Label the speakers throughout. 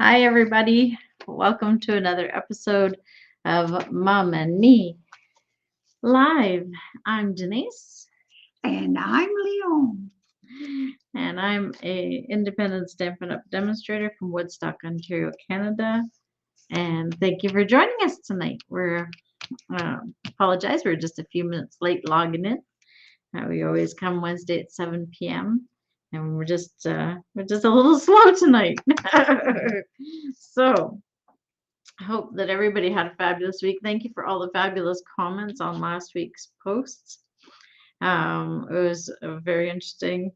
Speaker 1: Hi, everybody. Welcome to another episode of Mom and Me Live. I'm Denise,
Speaker 2: And I'm Leon.
Speaker 1: and I'm a independent Stampin' Up! Demonstrator from Woodstock, Ontario, Canada. And thank you for joining us tonight. Apologize, we're just a few minutes late logging in. We always come Wednesday at 7 p.m. and we're just a little slow tonight. So I hope that everybody had a fabulous week. Thank you for all the fabulous comments on last week's posts. It was very interesting,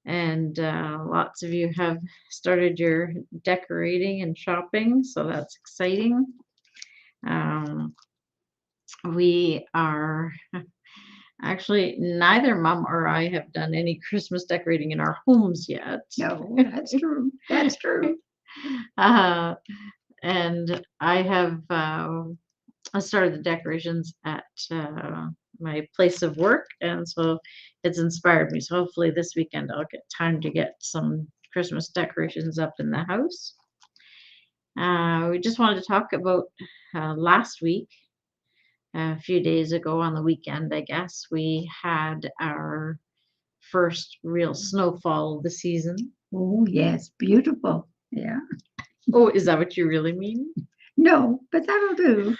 Speaker 1: and lots of you have started your decorating and shopping, so that's exciting. Um, we are actually, neither Mom or I have done any Christmas decorating in our homes yet.
Speaker 2: No, that's true. That's true.
Speaker 1: uh, and I started the decorations at my place of work, and so it's inspired me. So hopefully this weekend I'll get time to get some Christmas decorations up in the house. We just wanted to talk about last week. A few days ago on the weekend, I guess, we had our first real snowfall of the season.
Speaker 2: Oh, yes, beautiful. Yeah.
Speaker 1: Oh, is that what you really mean?
Speaker 2: No, but that'll do.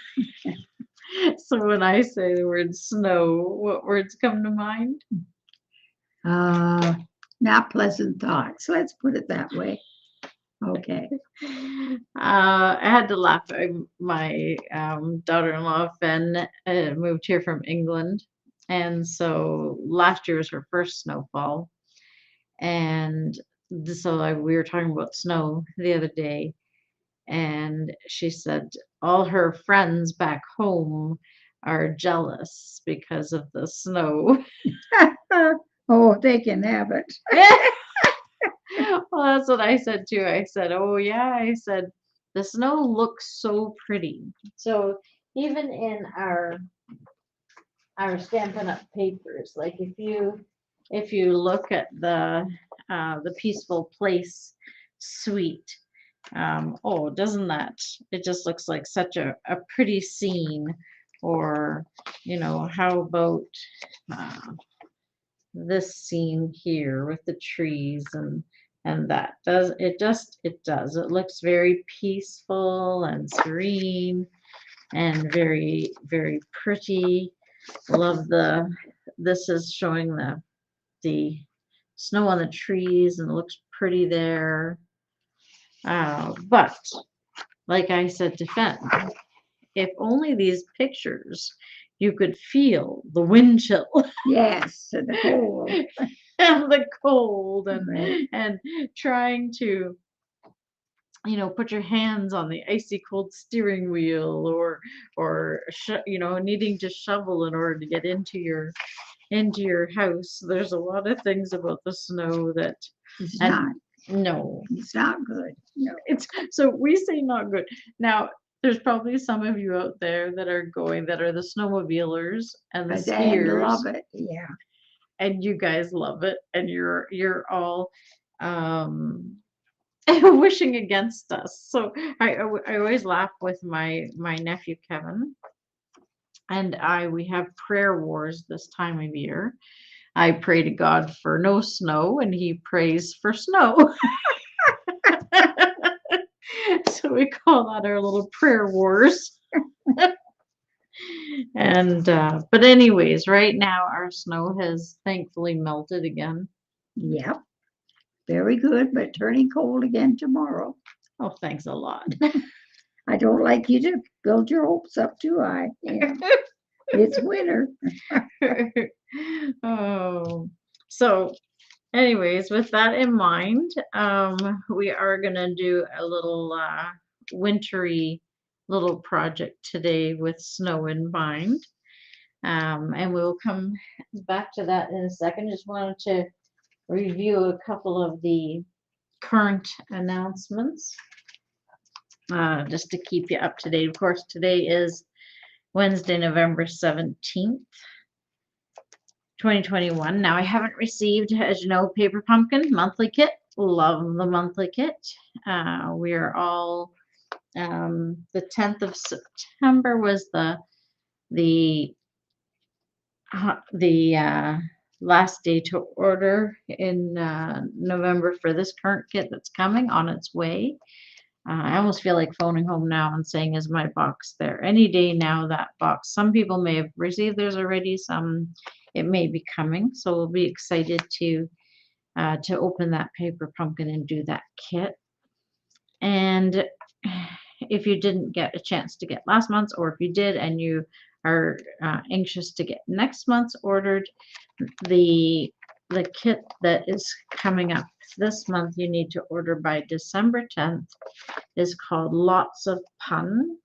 Speaker 1: So when I say the word snow, what words come to mind?
Speaker 2: Uh, Not pleasant thoughts. Let's put it that way. Okay.
Speaker 1: I had to laugh. My daughter-in-law, Fen, moved here from England. And so last year was her first snowfall. And we were talking about snow the other day. And she said all her friends back home are jealous because of the snow.
Speaker 2: Oh, they can have it.
Speaker 1: Well, that's what I said too. I said, "Oh yeah," I said, "the snow looks so pretty." So even in our Stampin' Up! Papers, like if you look at the Peaceful Place suite, oh, doesn't that it just looks like such a pretty scene? Or how about uh, this scene here with the trees and that does it just it does it looks very peaceful and serene and very very pretty. Love the this is showing the snow on the trees and it looks pretty there. But like I said to Fen, if only these pictures you could feel the wind chill
Speaker 2: Yes, and the cold.
Speaker 1: and the cold
Speaker 2: Right.
Speaker 1: and trying to put your hands on the icy cold steering wheel or needing to shovel in order to get into your house. There's a lot of things about the snow that
Speaker 2: It's
Speaker 1: and
Speaker 2: not.
Speaker 1: no,
Speaker 2: It's not good. No.
Speaker 1: it's so we say not good. Now there's probably some of you out there that are the snowmobilers and the
Speaker 2: And
Speaker 1: skiers,
Speaker 2: love it. Yeah.
Speaker 1: and you guys love it, and you're all um wishing against us. So I always laugh with my nephew Kevin and we have prayer wars this time of year. I pray to God for no snow and he prays for snow. So we call that our little prayer wars. And but anyways, right now our snow has thankfully melted again.
Speaker 2: Yep. Very good, but turning cold again tomorrow.
Speaker 1: Oh, thanks a lot.
Speaker 2: I don't like you to build your hopes up too high. Yeah. It's winter.
Speaker 1: Oh, so anyways, with that in mind, we are gonna do a little wintry little project today with snow in mind. And we'll come back to that in a second. Just wanted to review a couple of the current announcements, just to keep you up to date. Of course, today is Wednesday, November 17th. 2021. Now I haven't received, as you know, Paper Pumpkin monthly kit. love the monthly kit. We are all the 10th of September was the last day to order in November for this current kit that's coming on its way. I almost feel like phoning home now and saying, is my box there? Any day now, that box. Some people may have received theirs already, some it may be coming. So we'll be excited to open that paper pumpkin and do that kit. And if you didn't get a chance to get last month's, or if you did and you are anxious to get next month's ordered, the kit that is coming up this month you need to order by December 10th is called Lots of Pun.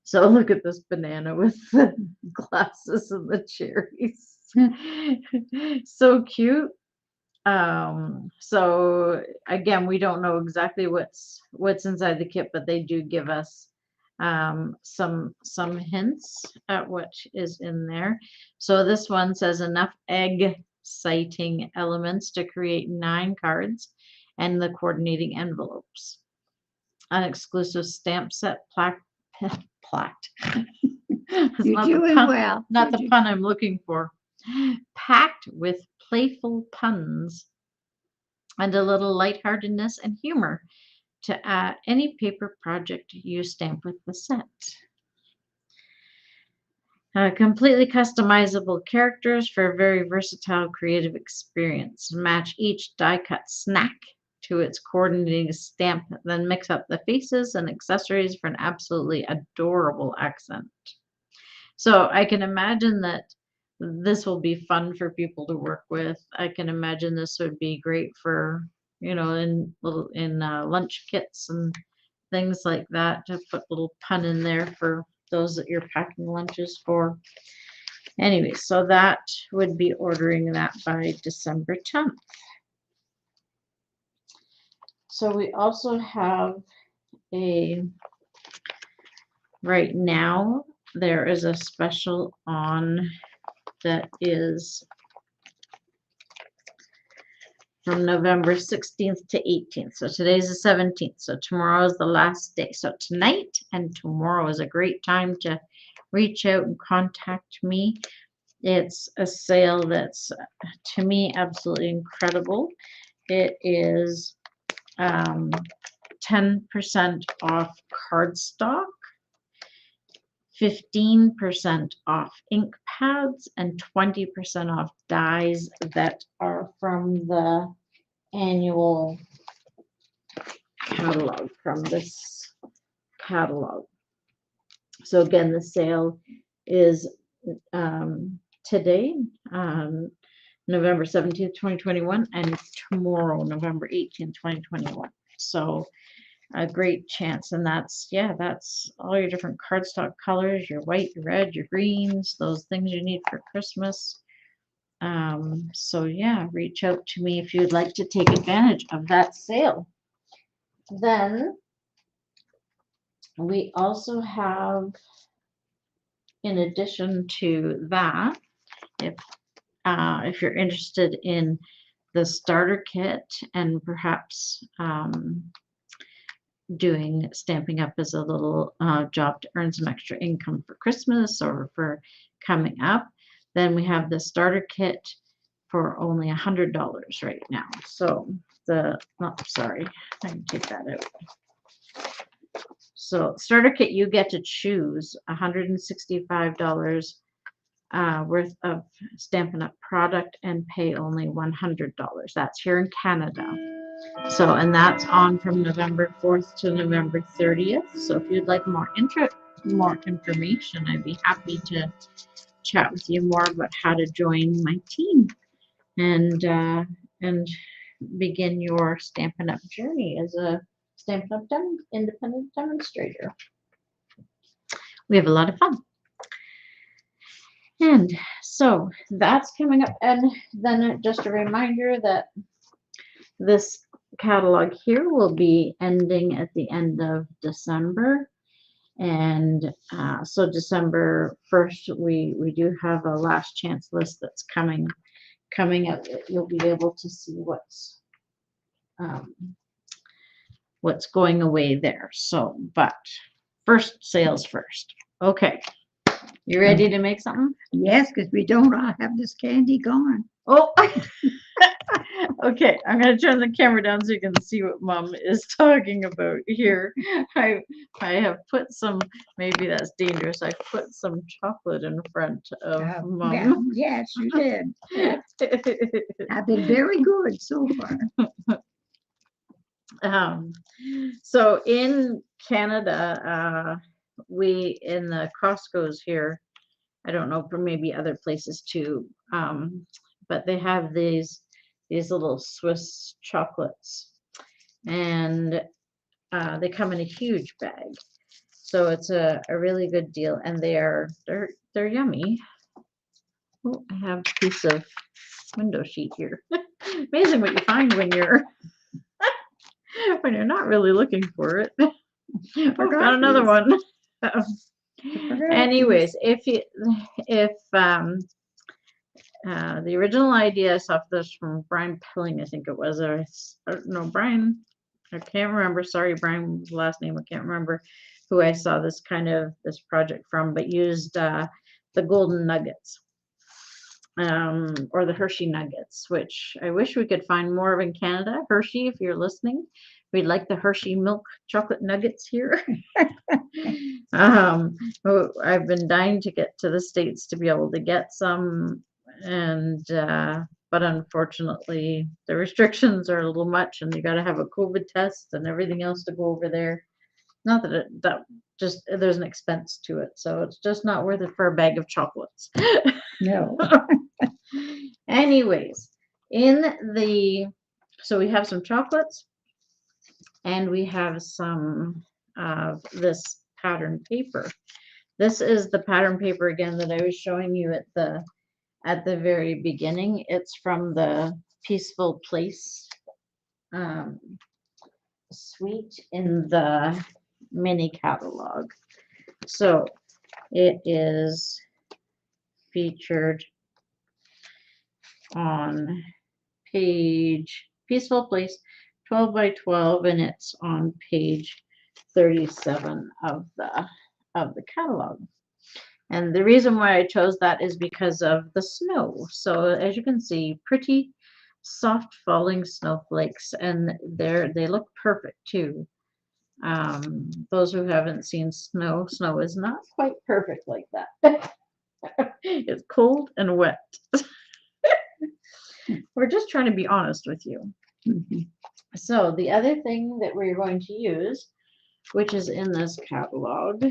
Speaker 1: So look at this banana with the glasses and the cherries. So cute. So again, we don't know exactly what's inside the kit, but they do give us some hints at what is in there. So this one says enough egg sighting elements to create 9 cards and the coordinating envelopes. An exclusive stamp set placked.
Speaker 2: You're doing well.
Speaker 1: Not the pun I'm looking for. Packed with playful puns and a little lightheartedness and humor to add any paper project you stamp with the set. Completely customizable characters for a very versatile creative experience. Match each die cut snack to its coordinating stamp, then mix up the faces and accessories for an absolutely adorable accent. So I can imagine that this will be fun for people to work with. I can imagine this would be great for, in lunch kits and things like that, to put little pun in there for those that you're packing lunches for. Anyway, so that would be ordering that by December 10th. So we also have right now, there is a special on that is from November 16th to 18th. So today's the 17th. So tomorrow is the last day. So tonight and tomorrow is a great time to reach out and contact me. It's a sale that's, to me, absolutely incredible. It is 10% off cardstock, 15% off ink pads, and 20% off dies that are from the annual catalog, from this catalog. So again, the sale is today, November 17th, 2021, and tomorrow, November 18th, 2021. So a great chance. And that's all your different cardstock colors, your white, your red, your greens, those things you need for Christmas. So yeah, reach out to me if you'd like to take advantage of that sale. Then we also have, in addition to that, if you're interested in the starter kit and perhaps doing stamping up as a little job to earn some extra income for Christmas or for coming up, then we have the starter kit for only $100 right now. So I can take that out. So starter kit, you get to choose $165 worth of Stampin' Up! Product and pay only $100. That's here in Canada. So, and that's on from November 4th to November 30th. So if you'd like more information, I'd be happy to chat with you more about how to join my team and begin your Stampin' Up! Journey as a Stampin' Up! Independent demonstrator. We have a lot of fun. And so that's coming up. And then just a reminder that this catalog here will be ending at the end of December. And so December 1st, we do have a last chance list that's coming out. You'll be able to see what's what's going away there. So, but first, sales first. Okay. You ready to make something?
Speaker 2: Yes, because we don't all have this candy gone.
Speaker 1: Oh, okay. I'm going to turn the camera down so you can see what Mom is talking about here. I have put some, maybe that's dangerous. I put some chocolate in front of
Speaker 2: Yeah,
Speaker 1: Mom.
Speaker 2: yes, you did. I've been very good so far.
Speaker 1: So in Canada, we in the Costco's here, I don't know, for maybe other places too, but they have these little Swiss chocolates, and they come in a huge bag. So it's a really good deal, and they're yummy. Oh, I have a piece of window sheet here. Amazing what you find when you're not really looking for it. Oh, got another one. Anyways, if the original idea, I saw this from Brian Pilling, I think it was, or no, Brian, I can't remember. Sorry, Brian's last name, I can't remember who I saw this project from, but used the golden nuggets. Or the Hershey nuggets, which I wish we could find more of in Canada. Hershey, if you're listening, we'd like the Hershey milk chocolate nuggets here. I've been dying to get to the States to be able to get some, and but unfortunately the restrictions are a little much, and you got to have a COVID test and everything else to go over there. Not that just there's an expense to it, so it's just not worth it for a bag of chocolates.
Speaker 2: No.
Speaker 1: Anyways, so we have some chocolates, and we have some of this pattern paper. This is the pattern paper again that I was showing you at the very beginning. It's from the Peaceful Place suite in the mini catalog. So it is featured on page Peaceful Place 12 by 12, and it's on page 37 of the catalog. And the reason why I chose that is because of the snow. So as you can see, pretty soft falling snowflakes, and they look perfect too. Those who haven't seen snow is not quite perfect like that. It's cold and wet. We're just trying to be honest with you. So the other thing that we're going to use, which is in this catalog,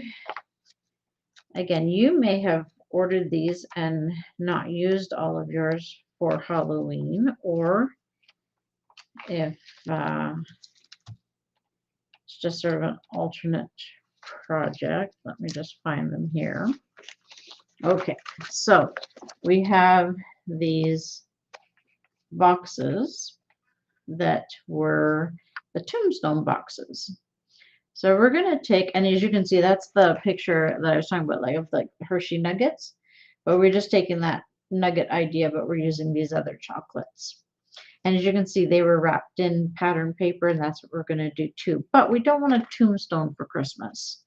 Speaker 1: again, you may have ordered these and not used all of yours for Halloween, or if it's just sort of an alternate project. Let me just find them here. Okay, so we have these boxes that were the tombstone boxes. So we're going to take, and as you can see, that's the picture that I was talking about, like of like Hershey nuggets, but we're just taking that nugget idea, but we're using these other chocolates. And as you can see, they were wrapped in pattern paper, and that's what we're going to do too. But we don't want a tombstone for Christmas.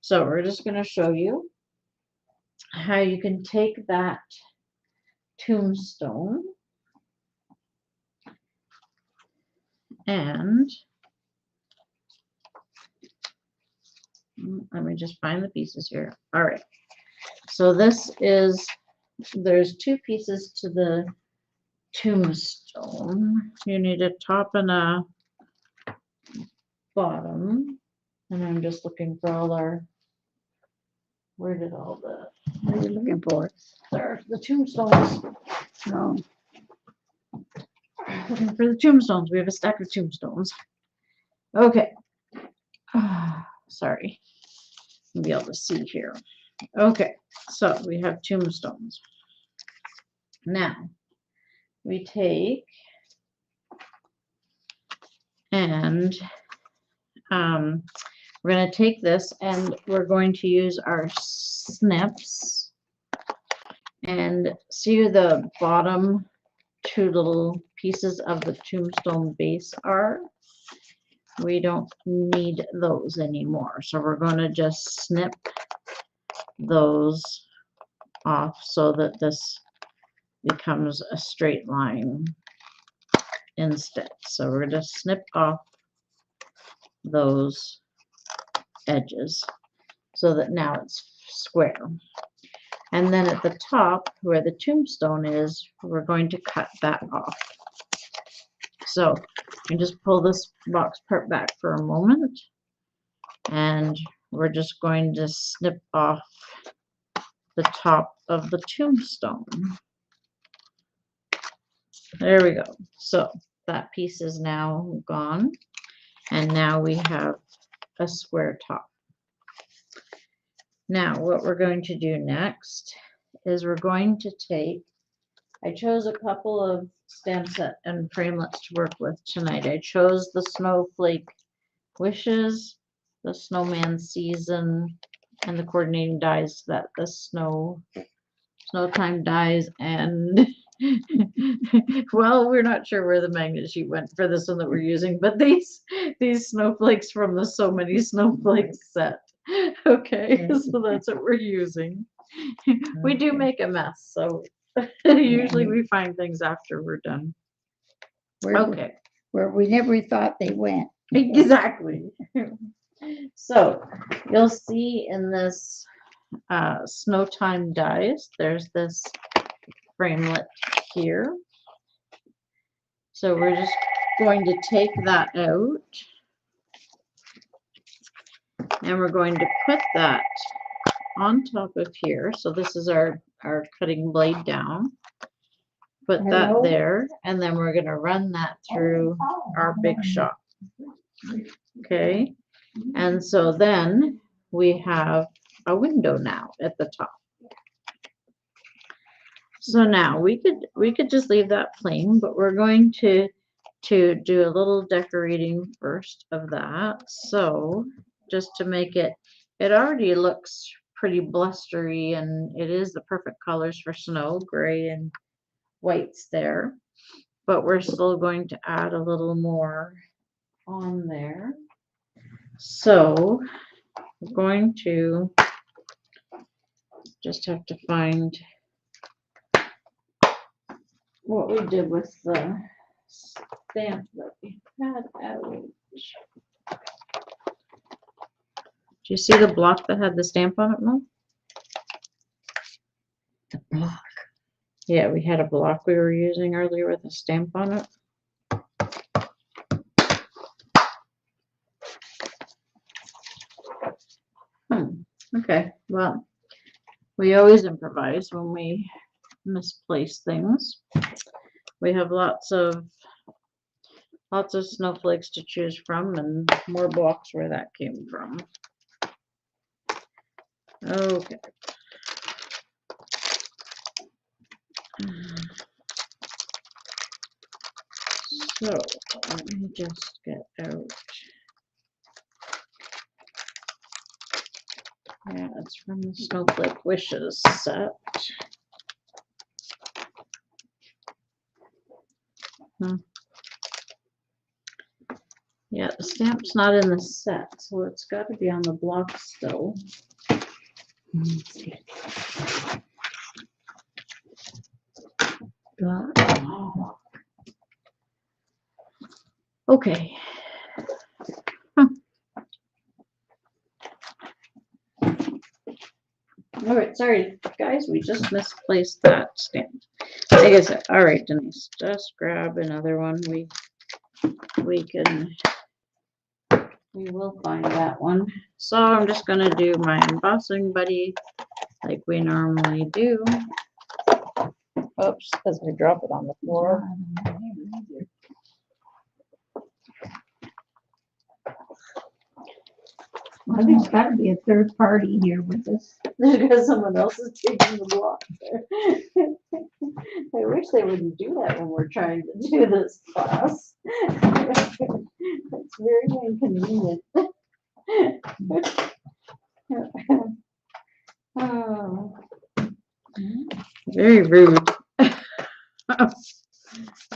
Speaker 1: So we're just going to show you how you can take that tombstone and let me just find the pieces here. All right. So there's two pieces to the tombstone. You need a top and a bottom. And I'm just looking for all our, where did all the,
Speaker 2: What are you looking for?
Speaker 1: there, the tombstones.
Speaker 2: Oh,
Speaker 1: Looking for the tombstones. We have a stack of tombstones. Okay. Sorry. You'll be able to see here. Okay, so we have tombstones. Now we take and we're going to take this and we're going to use our snips and see the bottom two little pieces of the tombstone base are, we don't need those anymore. So we're going to just snip those off so that this becomes a straight line instead. So we're going to snip off those edges so that now it's square. And then at the top where the tombstone is, we're going to cut that off. So I just pull this box part back for a moment, and we're just going to snip off the top of the tombstone. There we go. So that piece is now gone, and now we have a square top. Now what we're going to do next is we're going to take, I chose a couple of stamp set and framelits to work with tonight. I chose the Snowflake Wishes, the Snowman Season, and the coordinating dies that the Snow Time dies, and well, we're not sure where the magnet sheet went for this one that we're using, but these snowflakes from the So Many Snowflakes set. Okay, so that's what we're using. We do make a mess, so usually we find things after we're done. Okay.
Speaker 2: Where we never thought they went.
Speaker 1: Exactly. So you'll see in this Snow Time dies, there's this framelit here. So we're just going to take that out, and we're going to put that on top of here. So this is our cutting blade down. Put that there, and then we're going to run that through our big shop. Okay, and so then we have a window now at the top. So now we could just leave that plain, but we're going to do a little decorating first of that. So just to make it already looks pretty blustery, and it is the perfect colors for snow, gray and whites there. But we're still going to add a little more on there. So we're going to just have to find what we did with the stamp that we had out. Do you see the block that had the stamp on it, Mo?
Speaker 2: The block.
Speaker 1: Yeah, we had a block we were using earlier with a stamp on it. Okay, well, we always improvise when we misplace things. We have lots of snowflakes to choose from, and more blocks where that came from. Okay. So let me just get out. Yeah, it's from the Snowflake Wishes set. Yeah, the stamp's not in the set, so it's got to be on the block still. Okay. All right, sorry guys, we just misplaced that stamp. Like I said, all right, Denise, just grab another one. We will find that one. So I'm just gonna do my embossing buddy like we normally do. Oops, because we drop it on the floor.
Speaker 2: Well, there's got to be a third party here with us.
Speaker 1: Because someone else is taking the block there. I wish they wouldn't do that when we're trying to do this class. It's very inconvenient. Oh, very rude.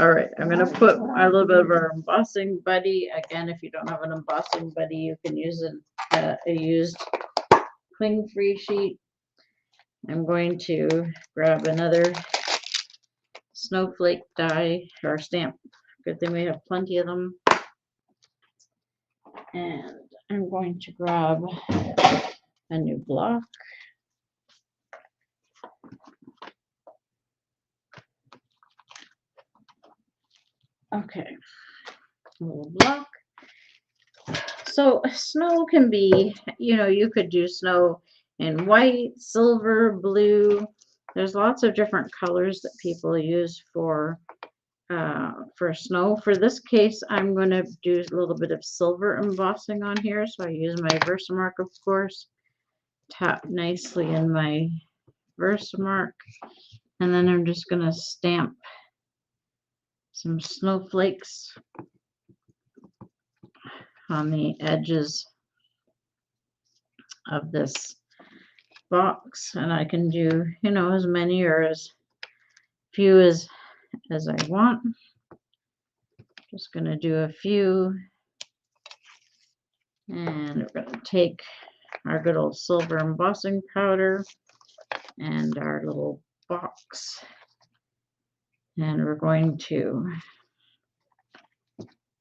Speaker 1: All right, I'm gonna put a little bit of our embossing buddy. Again, if you don't have an embossing buddy, you can use a used cling-free sheet. I'm going to grab another snowflake die or stamp. Good thing we have plenty of them. And I'm going to grab a new block. Okay, a little block. So snow can be, you could do snow in white, silver, blue. There's lots of different colors that people use for snow. For this case, I'm going to do a little bit of silver embossing on here. So I use my Versamark, of course. Tap nicely in my Versamark. And then I'm just going to stamp some snowflakes on the edges of this box. And I can do, as many or as few as I want. Just going to do a few. And we're going to take our good old silver embossing powder and our little box. And we're going to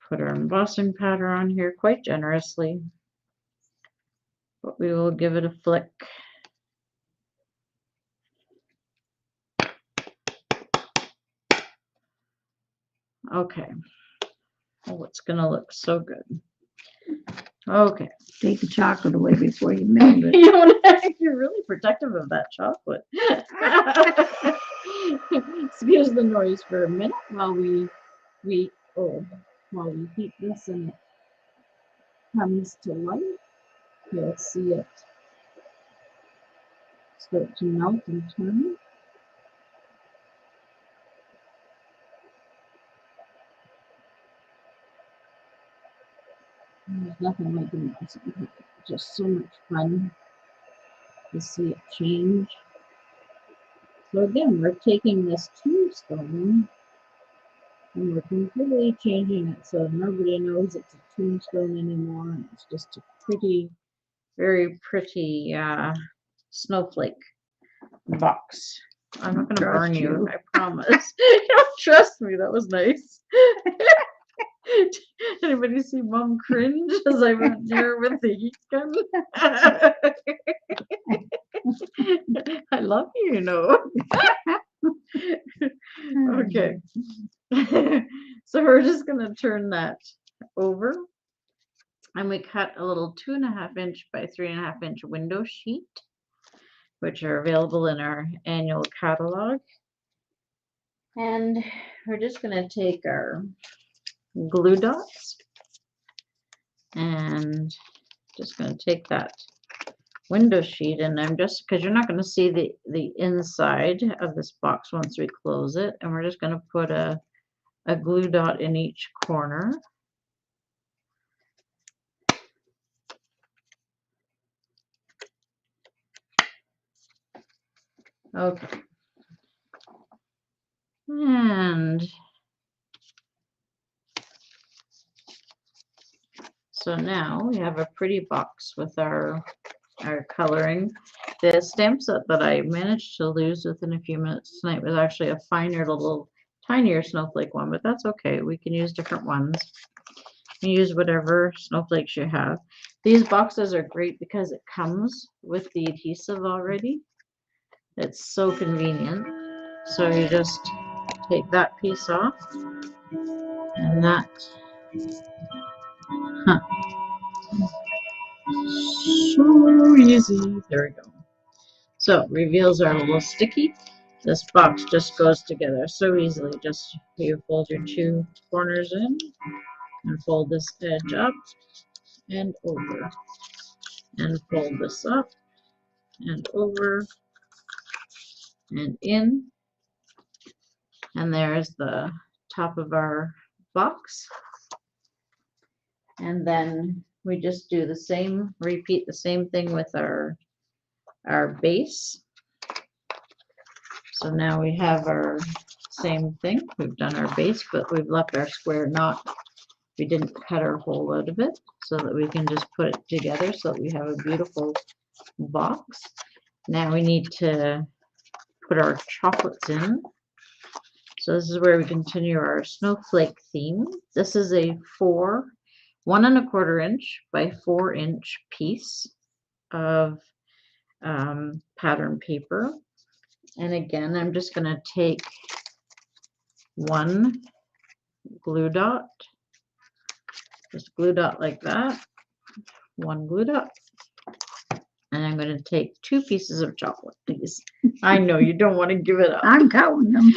Speaker 1: put our embossing powder on here quite generously, but we will give it a flick. Okay. Oh, it's going to look so good. Okay.
Speaker 2: Take the chocolate away before you melt it.
Speaker 1: You're really protective of that chocolate. Excuse the noise for a minute while we heat this and it comes to light. You'll see it start to melt and turn. There's nothing like embossing. Just so much fun to see it change. So again, we're taking this tombstone and we're completely changing it so nobody knows it's a tombstone anymore. It's just a pretty, very pretty snowflake box. I'm not going to burn you, I promise. You don't trust me. That was nice. Anybody see Mom cringe as I went near with the heat gun? I love you, Okay. So we're just going to turn that over. And we cut a little 2.5 inch by 3.5 inch window sheet, which are available in our annual catalog. And we're just going to take our glue dots and just going to take that window sheet, and I'm just, because you're not going to see the inside of this box once we close it, and we're just going to put a glue dot in each corner. Okay. And so now we have a pretty box with our coloring. The stamp set that I managed to lose within a few minutes tonight was actually a finer little tinier snowflake one, but that's okay. We can use different ones. You can use whatever snowflakes you have. These boxes are great because it comes with the adhesive already. It's so convenient. So you just take that piece off and that so easy. There we go. So reveals are a little sticky. This box just goes together so easily. Just you fold your two corners in and fold this edge up and over, and fold this up and over and in, and there's the top of our box. And then we just do the same, repeat the same thing with our base. So now we have our same thing. We've done our base, but we've left our square knot. We didn't cut our hole out of it so that we can just put it together so that we have a beautiful box. Now we need to put our chocolates in. So this is where we continue our snowflake theme. This is a 1¼ inch by 4-inch piece of pattern paper. And again, I'm just going to take one glue dot, just glue dot like that, one glue dot. And I'm going to take 2 pieces of chocolate, please. I know you don't want to give it up.
Speaker 2: I'm counting them.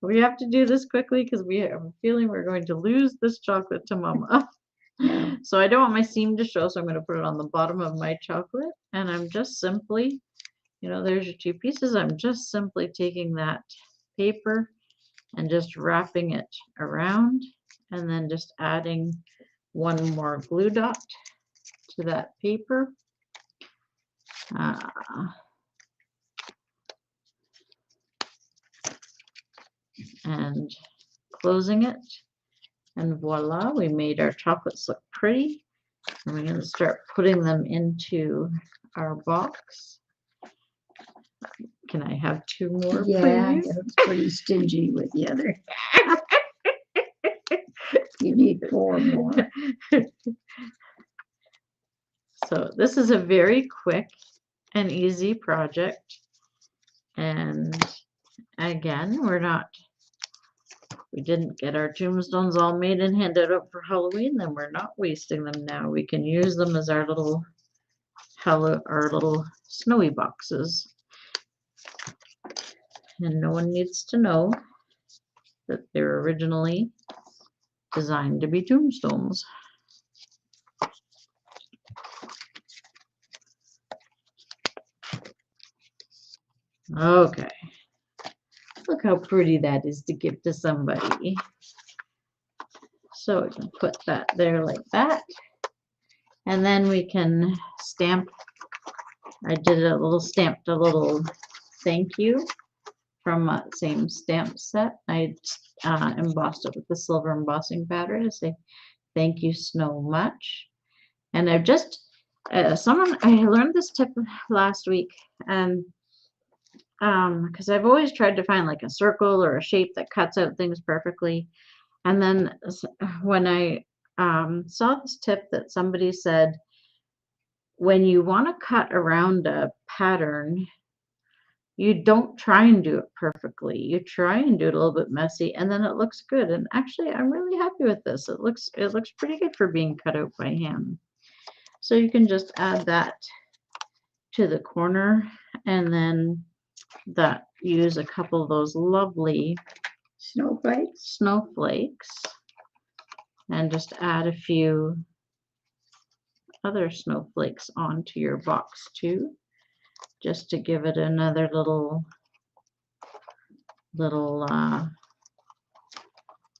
Speaker 1: We have to do this quickly because we have a feeling we're going to lose this chocolate to Mama.
Speaker 2: Yeah.
Speaker 1: So I don't want my seam to show, so I'm going to put it on the bottom of my chocolate. And I'm just simply, there's your 2 pieces. I'm just simply taking that paper and just wrapping it around and then just adding one more glue dot to that paper. And closing it, and voila, we made our chocolates look pretty. And we're going to start putting them into our box. Can I have 2 more,
Speaker 2: Yeah,
Speaker 1: please?
Speaker 2: it's pretty stingy with the other. You need 4 more.
Speaker 1: So this is a very quick and easy project. And again, we didn't get our tombstones all made and handed out for Halloween, then we're not wasting them now. We can use them as our little snowy boxes. And no one needs to know that they're originally designed to be tombstones. Okay. Look how pretty that is to give to somebody. So we can put that there like that. And then we can stamp. I did stamped a little thank you from that same stamp set. I embossed it with the silver embossing powder to say thank you so much. And I've just, I learned this tip last week, and because I've always tried to find like a circle or a shape that cuts out things perfectly. And then when I saw this tip that somebody said, when you want to cut around a pattern, you don't try and do it perfectly. You try and do it a little bit messy, and then it looks good. And actually, I'm really happy with this. It looks pretty good for being cut out by hand. So you can just add that to the corner, and then use a couple of those lovely snowflakes, and just add a few other snowflakes onto your box too, just to give it another little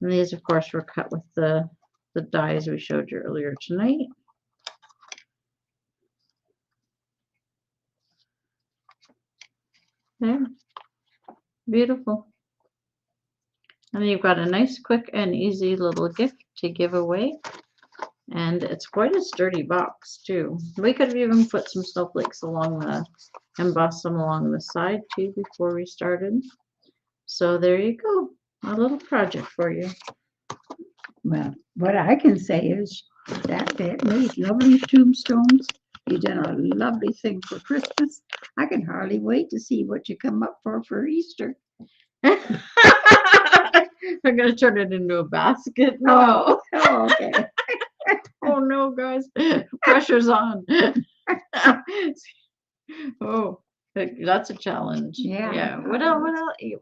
Speaker 1: and these of course were cut with the dies we showed you earlier tonight. There, beautiful. And then you've got a nice, quick and easy little gift to give away. And it's quite a sturdy box too. We could have even put some snowflakes embossed them along the side too before we started. So there you go, a little project for you.
Speaker 2: Well, what I can say is that made lovely tombstones. You done a lovely thing for Christmas. I can hardly wait to see what you come up for Easter.
Speaker 1: I'm gonna turn it into a basket. No.
Speaker 2: Oh, okay.
Speaker 1: Oh no, guys, pressure's on. Oh, that's a challenge.
Speaker 2: Yeah.
Speaker 1: What else?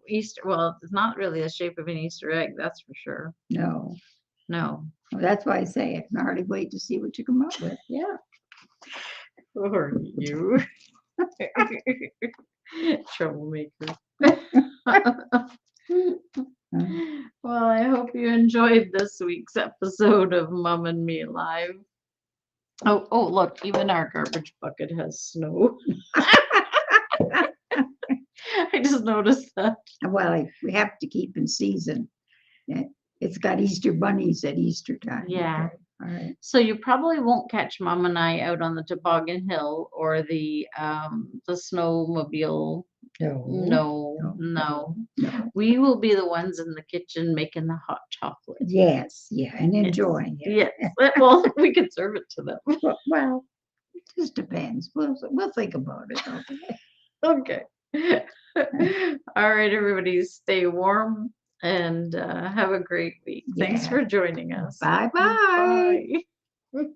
Speaker 1: Easter. Well, it's not really the shape of an Easter egg, that's for sure.
Speaker 2: No.
Speaker 1: No.
Speaker 2: Well, that's why I say I can hardly wait to see what you come up with.
Speaker 1: Yeah. Or you. Troublemaker. Well, I hope you enjoyed this week's episode of Mom and Me Live. Oh, look, even our garbage bucket has snow. I just noticed that.
Speaker 2: Well, we have to keep in season. It's got Easter bunnies at Easter time.
Speaker 1: Yeah.
Speaker 2: Okay, all right.
Speaker 1: So you probably won't catch Mom and I out on the toboggan hill or the snowmobile. No.
Speaker 2: No.
Speaker 1: We will be the ones in the kitchen making the hot chocolate.
Speaker 2: Yes, yeah, and enjoying it.
Speaker 1: Yes. Well, we could serve it to them.
Speaker 2: Well, it just depends. We'll think about it. Okay?
Speaker 1: Okay. All right, everybody, stay warm and have a great week. Thanks
Speaker 2: Yeah.
Speaker 1: for joining us.
Speaker 2: Bye-bye.
Speaker 1: Bye.